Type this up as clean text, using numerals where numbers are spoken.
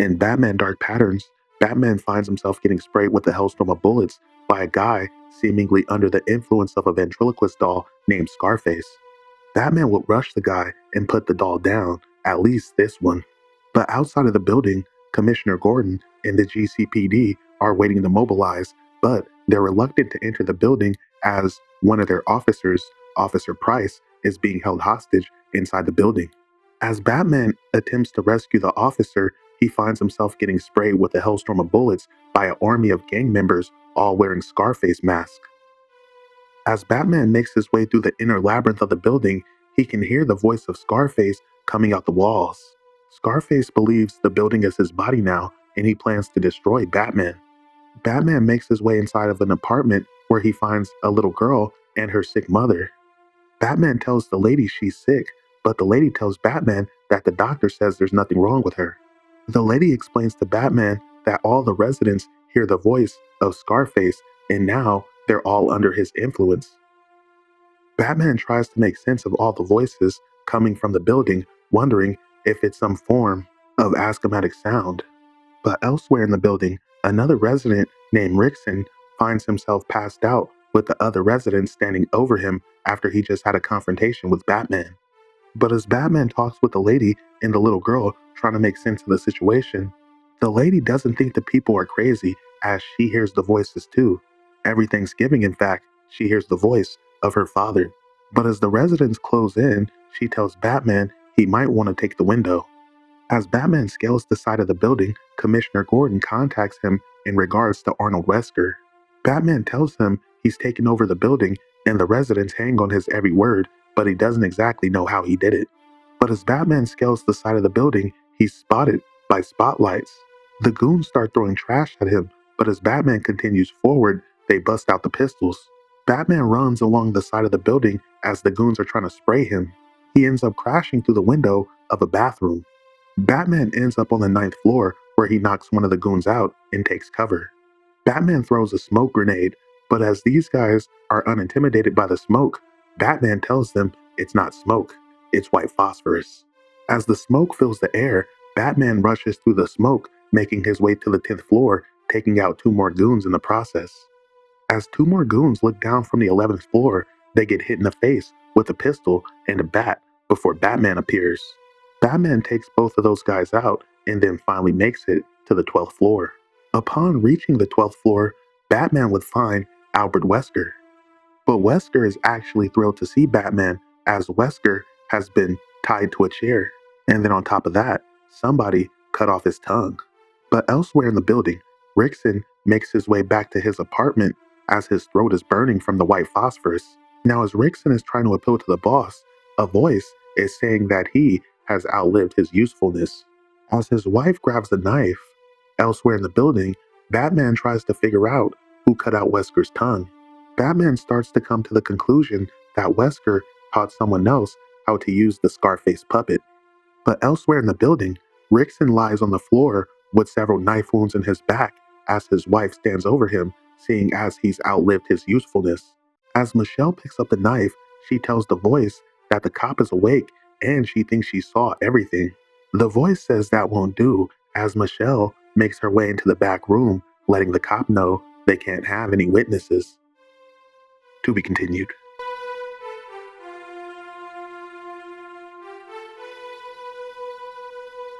In Batman Dark Patterns, Batman finds himself getting sprayed with a hailstorm of bullets by a guy seemingly under the influence of a ventriloquist doll named Scarface. Batman would rush the guy and put the doll down, at least this one. But outside of the building, Commissioner Gordon and the GCPD are waiting to mobilize, but they're reluctant to enter the building as one of their officers, Officer Price, is being held hostage inside the building. As Batman attempts to rescue the officer, he finds himself getting sprayed with a hailstorm of bullets by an army of gang members all wearing Scarface masks. As Batman makes his way through the inner labyrinth of the building, he can hear the voice of Scarface coming out the walls. Scarface believes the building is his body now, and he plans to destroy Batman. Batman makes his way inside of an apartment where he finds a little girl and her sick mother. Batman tells the lady she's sick, but the lady tells Batman that the doctor says there's nothing wrong with her. The lady explains to Batman that all the residents hear the voice of Scarface, and now they're all under his influence. Batman tries to make sense of all the voices coming from the building, wondering if it's some form of asthmatic sound. But elsewhere in the building, another resident named Rickson finds himself passed out with the other residents standing over him after he just had a confrontation with Batman. But as Batman talks with the lady and the little girl trying to make sense of the situation, the lady doesn't think the people are crazy as she hears the voices too. Every Thanksgiving, in fact, she hears the voice of her father. But as the residents close in, she tells Batman he might want to take the window. As Batman scales the side of the building, Commissioner Gordon contacts him in regards to Arnold Wesker. Batman tells him he's taken over the building and the residents hang on his every word, but he doesn't exactly know how he did it. But as Batman scales the side of the building, he's spotted by spotlights. The goons start throwing trash at him, but as Batman continues forward, they bust out the pistols. Batman runs along the side of the building as the goons are trying to spray him. He ends up crashing through the window of a bathroom. Batman ends up on the 9th floor where he knocks one of the goons out and takes cover. Batman throws a smoke grenade, but as these guys are unintimidated by the smoke, Batman tells them it's not smoke, it's white phosphorus. As the smoke fills the air, Batman rushes through the smoke, making his way to the 10th floor, taking out 2 more goons in the process. As 2 more goons look down from the 11th floor, they get hit in the face with a pistol and a bat before Batman appears. Batman takes both of those guys out and then finally makes it to the 12th floor. Upon reaching the 12th floor, Batman would find Albert Wesker. But Wesker is actually thrilled to see Batman as Wesker has been tied to a chair. And then on top of that, somebody cut off his tongue. But elsewhere in the building, Rickson makes his way back to his apartment as his throat is burning from the white phosphorus. Now as Rickson is trying to appeal to the boss, a voice is saying that he has outlived his usefulness. As his wife grabs a knife, elsewhere in the building, Batman tries to figure out who cut out Wesker's tongue. Batman starts to come to the conclusion that Wesker taught someone else how to use the Scarface puppet. But elsewhere in the building, Rickson lies on the floor with several knife wounds in his back as his wife stands over him, seeing as he's outlived his usefulness. As Michelle picks up the knife, she tells the voice that the cop is awake and she thinks she saw everything. The voice says that won't do as Michelle makes her way into the back room, letting the cop know they can't have any witnesses. To be continued.